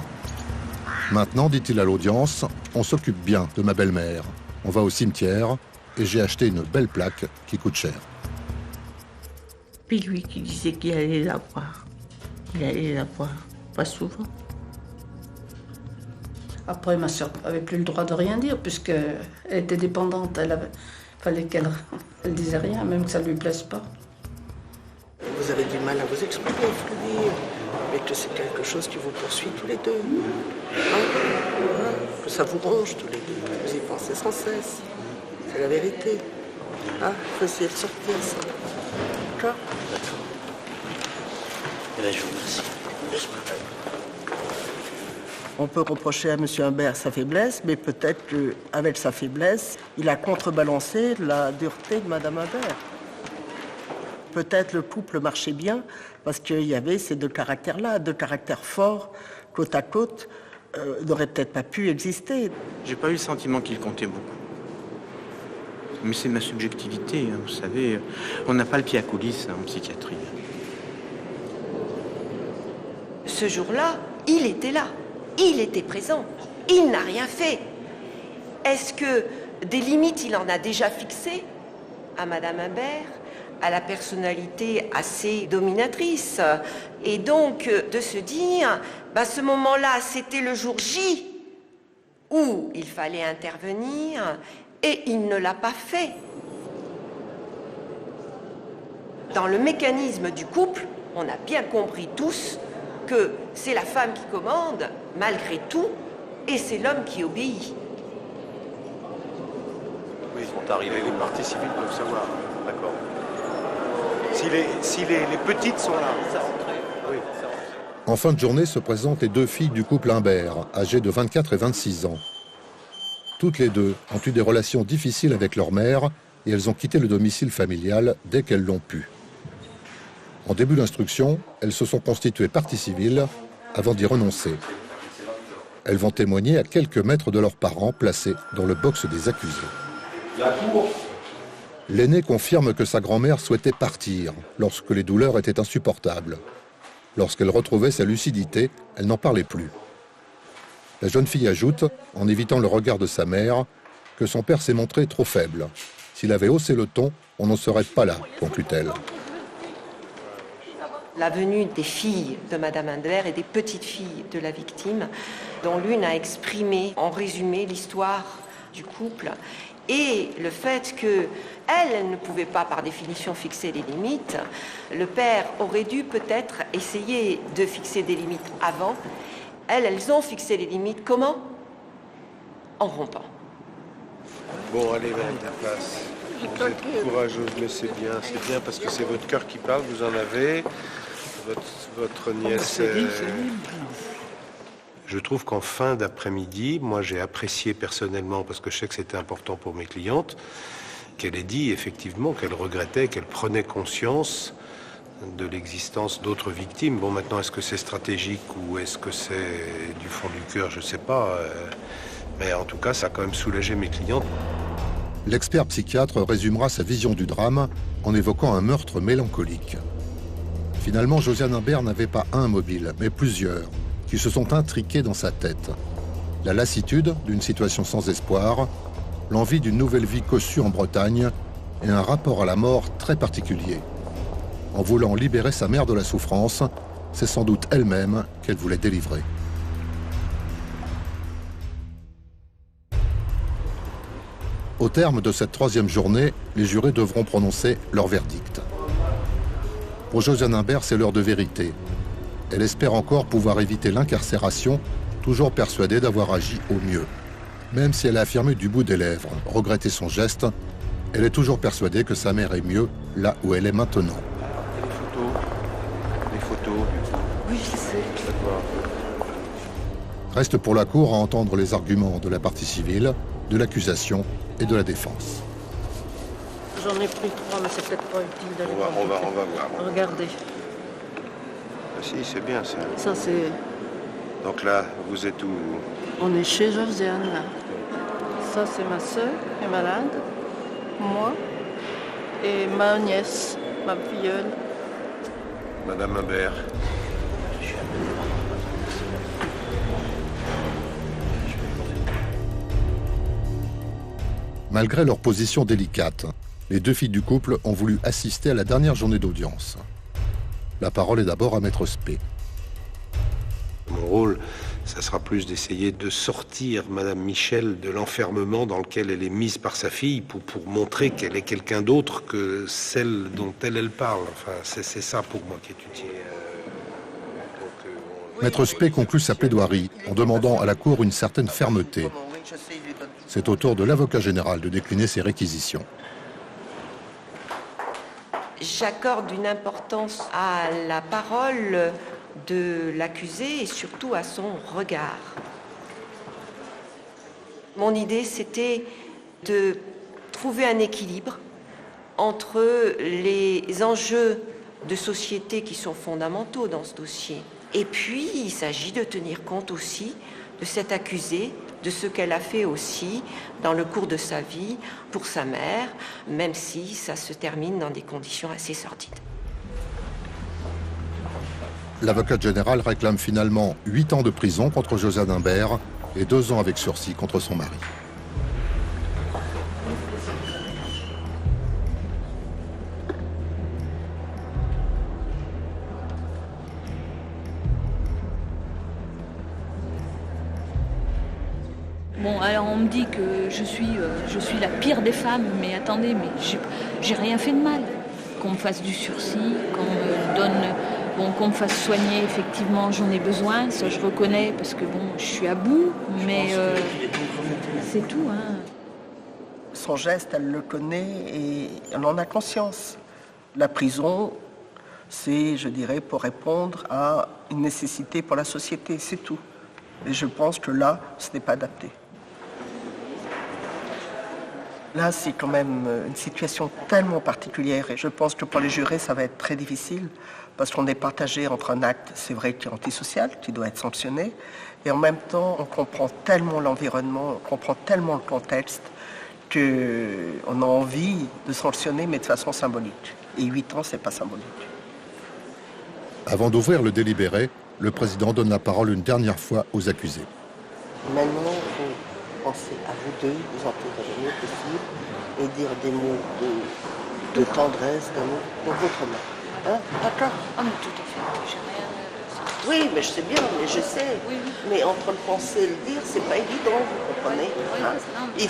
Maintenant, dit-il à l'audience, on s'occupe bien de ma belle-mère. On va au cimetière et j'ai acheté une belle plaque qui coûte cher. Puis lui qui disait qu'il allait la voir. Il allait la voir, pas souvent. Après, ma soeur n'avait plus le droit de rien dire, puisqu'elle était dépendante. Fallait qu'elle disait rien, même que ça ne lui plaise pas. Vous avez du mal à vous exprimer, il faut le dire, mais que c'est quelque chose qui vous poursuit tous les deux. Que ça vous ronge tous les deux, vous y pensez sans cesse. C'est la vérité. Il faut essayer de sortir ça. D'accord ? Eh bien, je vous remercie. On peut reprocher à M. Imbert sa faiblesse, mais peut-être qu'avec sa faiblesse, il a contrebalancé la dureté de Mme Imbert. Peut-être le couple marchait bien parce qu'il y avait ces deux caractères-là, deux caractères forts, côte à côte, n'aurait peut-être pas pu exister. J'ai pas eu le sentiment qu'il comptait beaucoup. Mais c'est ma subjectivité, hein, vous savez. On n'a pas le pied à coulisses hein, en psychiatrie. Ce jour-là, il était là. Il était présent. Il n'a rien fait. Est-ce que des limites, il en a déjà fixées à Madame Imbert, à la personnalité assez dominatrice? Et donc, de se dire, ce moment-là, c'était le jour J où il fallait intervenir et il ne l'a pas fait. Dans le mécanisme du couple, on a bien compris tous que c'est la femme qui commande, malgré tout, et c'est l'homme qui obéit. Oui, ils sont arrivés, les parties civiles peuvent savoir, d'accord. Si les petites sont là. Oui. En fin de journée se présentent les deux filles du couple Imbert, âgées de 24 et 26 ans. Toutes les deux ont eu des relations difficiles avec leur mère et elles ont quitté le domicile familial dès qu'elles l'ont pu. En début d'instruction, elles se sont constituées partie civile avant d'y renoncer. Elles vont témoigner à quelques mètres de leurs parents placés dans le box des accusés. L'aînée confirme que sa grand-mère souhaitait partir lorsque les douleurs étaient insupportables. Lorsqu'elle retrouvait sa lucidité, elle n'en parlait plus. La jeune fille ajoute, en évitant le regard de sa mère, que son père s'est montré trop faible. S'il avait haussé le ton, on n'en serait pas là, conclut-elle. La venue des filles de Madame Imbert et des petites filles de la victime, dont l'une a exprimé en résumé l'histoire du couple et le fait que elle ne pouvait pas par définition fixer les limites. Le père aurait dû peut-être essayer de fixer des limites avant. Elles ont fixé les limites. Comment? En rompant. Bon, allez, Madame Place. Vous êtes courageuse, mais c'est bien parce que c'est votre cœur qui parle, vous en avez. Votre nièce... Je trouve qu'en fin d'après-midi, moi j'ai apprécié personnellement, parce que je sais que c'était important pour mes clientes, qu'elle ait dit effectivement qu'elle regrettait, qu'elle prenait conscience de l'existence d'autres victimes. Bon, maintenant, est-ce que c'est stratégique ou est-ce que c'est du fond du cœur, je ne sais pas. Mais en tout cas, ça a quand même soulagé mes clientes. L'expert psychiatre résumera sa vision du drame en évoquant un meurtre mélancolique. Finalement, Josiane Imbert n'avait pas un mobile, mais plusieurs, qui se sont intriqués dans sa tête. La lassitude d'une situation sans espoir, l'envie d'une nouvelle vie cossue en Bretagne et un rapport à la mort très particulier. En voulant libérer sa mère de la souffrance, c'est sans doute elle-même qu'elle voulait délivrer. Au terme de cette troisième journée, les jurés devront prononcer leur verdict. Pour Josiane Imbert, c'est l'heure de vérité. Elle espère encore pouvoir éviter l'incarcération, toujours persuadée d'avoir agi au mieux. Même si elle a affirmé du bout des lèvres regretter son geste, elle est toujours persuadée que sa mère est mieux là où elle est maintenant. Les photos. Oui, je sais. Reste pour la Cour à entendre les arguments de la partie civile, de l'accusation et de la défense. J'en ai pris 3, mais c'est peut-être pas utile d'aller On va voir. Regardez. Ah, si, c'est bien ça. Ça, c'est... Donc là, vous êtes où? On est chez Josiane, là. Ça, c'est ma soeur qui est malade. Moi. Et ma nièce, ma filleule. Madame Imbert. Malgré leur position délicate, les deux filles du couple ont voulu assister à la dernière journée d'audience. La parole est d'abord à Maître Spé. Mon rôle, ça sera plus d'essayer de sortir Madame Michel de l'enfermement dans lequel elle est mise par sa fille pour montrer qu'elle est quelqu'un d'autre que celle dont elle parle. Enfin, c'est ça pour moi qui est utile. Maître Spé conclut sa plaidoirie en demandant à la Cour une certaine fermeté. C'est au tour de l'avocat général de décliner ses réquisitions. J'accorde une importance à la parole de l'accusé et surtout à son regard. Mon idée, c'était de trouver un équilibre entre les enjeux de société qui sont fondamentaux dans ce dossier, Et puis, il s'agit de tenir compte aussi de cette accusée, de ce qu'elle a fait aussi dans le cours de sa vie pour sa mère, même si ça se termine dans des conditions assez sordides. L'avocate générale réclame finalement 8 ans de prison contre Josiane Imbert et 2 ans avec sursis contre son mari. Bon, alors on me dit que je suis la pire des femmes, mais attendez, mais j'ai rien fait de mal. Qu'on me fasse du sursis, qu'on me donne, bon, qu'on me fasse soigner, effectivement, j'en ai besoin, ça je reconnais, parce que bon, je suis à bout, mais c'est tout, hein. Son geste, elle le connaît et elle en a conscience. La prison, c'est, je dirais, pour répondre à une nécessité pour la société, c'est tout. Et je pense que là, ce n'est pas adapté. Là, c'est quand même une situation tellement particulière et je pense que pour les jurés, ça va être très difficile parce qu'on est partagé entre un acte, c'est vrai, qui est antisocial, qui doit être sanctionné, et en même temps, on comprend tellement l'environnement, on comprend tellement le contexte qu'on a envie de sanctionner, mais de façon symbolique. Et 8 ans, c'est pas symbolique. Avant d'ouvrir le délibéré, le président donne la parole une dernière fois aux accusés. Maintenant, il faut penser à vous deux, vous entourer le mieux possible et dire des mots de tendresse, des mots pour votre mère. Hein? D'accord? Ah, mais tout à fait, j'ai rien... Oui, mais je sais bien, mais je sais. Oui. Mais entre le penser et le dire, c'est pas évident, vous comprenez? Oui, hein? Il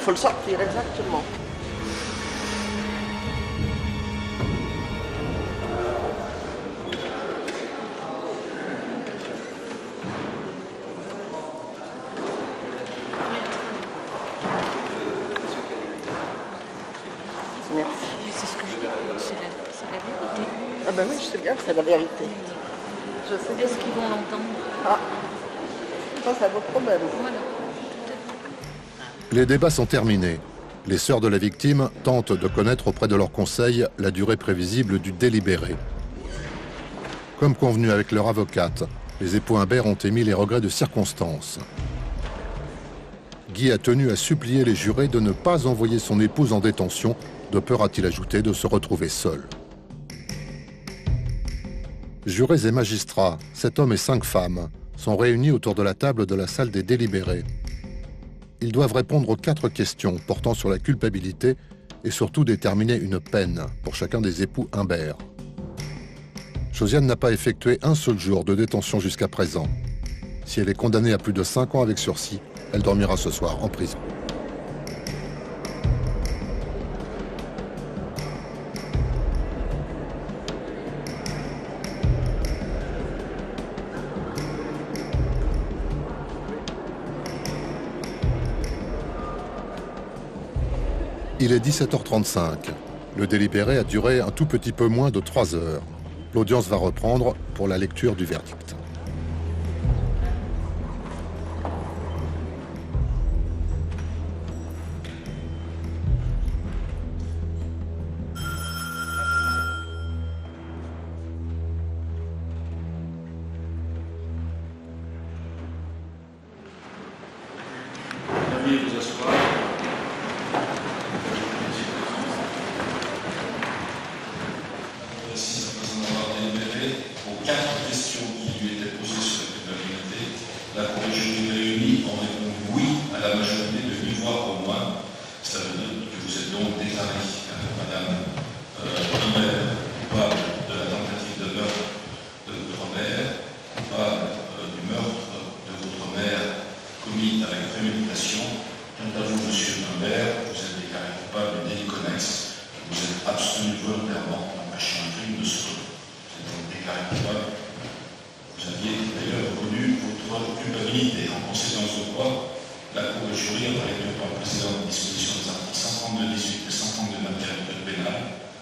faut le sortir, exactement. C'est ce que je dis, c'est la vérité. Ah ben oui, je sais bien que c'est la vérité. Je sais bien. Est-ce qu'ils vont l'entendre? Ah, ça, c'est votre problème. Voilà. Les débats sont terminés. Les sœurs de la victime tentent de connaître auprès de leur conseil la durée prévisible du délibéré. Comme convenu avec leur avocate, les époux Imbert ont émis les regrets de circonstance. Guy a tenu à supplier les jurés de ne pas envoyer son épouse en détention, de peur, a-t-il ajouté, de se retrouver seul. Jurés et magistrats, 7 hommes et 5 femmes, sont réunis autour de la table de la salle des délibérés. Ils doivent répondre aux 4 questions portant sur la culpabilité et surtout déterminer une peine pour chacun des époux Imbert. Josiane n'a pas effectué un seul jour de détention jusqu'à présent. Si elle est condamnée à plus de 5 ans avec sursis, elle dormira ce soir en prison. Il est 17h35. Le délibéré a duré un tout petit peu moins de 3 heures. L'audience va reprendre pour la lecture du verdict. Veuillez vous asseoir. Voici le président d'avoir délibéré aux 4 questions qui lui étaient posées sur la culpabilité. La Cour des jurys réunie en répond oui à la majorité de 8 voix au moins. Ça veut dire que vous êtes donc déclarée, Madame Imbert, coupable de la tentative de meurtre de votre mère, coupable du meurtre de votre mère commis avec préméditation. Quant à vous, monsieur Imbert, vous êtes déclaré coupable de délit connexe. Vous êtes abstenu volontairement d'empêcher un crime de se produire. Vous êtes donc déclaré coupable. Vous aviez d'ailleurs reconnu votre culpabilité. En conséquence de quoi, la Cour des jurys, en lecture par le président de disposition des articles 132-18 et 132-24 du Code pénal,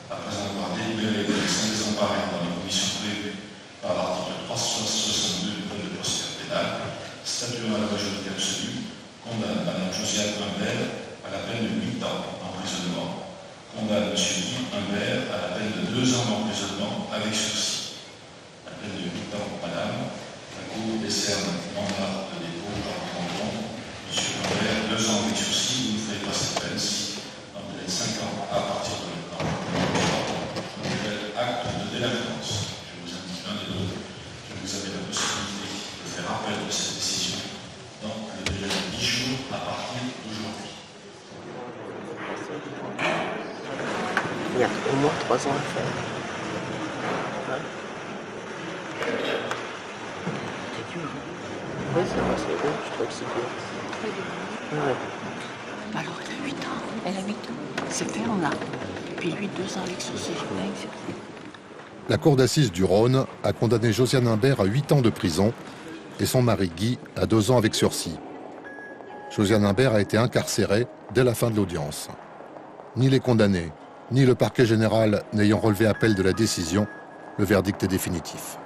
après avoir délibéré de l'action désemparée dans les commissions prévues par l'article 362 du Code de procédure pénale, statuant à la majorité absolue, condamne Mme Josiane Imbert à la peine de 8 ans d'emprisonnement, condamne M. Guy Imbert à la peine de 2 ans d'emprisonnement avec sursis. La peine de concerne mandat de dépôt par 30 ans. Monsieur Lambert, 2 ans avec sursis, vous ne ferez pas cette peine si, dans le délai de 5 ans à partir de maintenant, un nouvel acte de délinquance. Je vous indique l'un et l'autre que vous avez la possibilité de faire appel de cette décision dans le délai de 10 jours à partir d'aujourd'hui. Il y a au moins 3 ans à faire. C'est dur. Oui, ça va, c'est dur. Je trouve que c'est dur. Ouais. Alors, elle a 8 ans. Elle a 8 ans. C'est ferme, là. Puis lui, 2 ans avec sursis. La cour d'assises du Rhône a condamné Josiane Imbert à 8 ans de prison et son mari Guy à 2 ans avec sursis. Josiane Imbert a été incarcérée dès la fin de l'audience. Ni les condamnés, ni le parquet général n'ayant relevé appel de la décision, le verdict est définitif.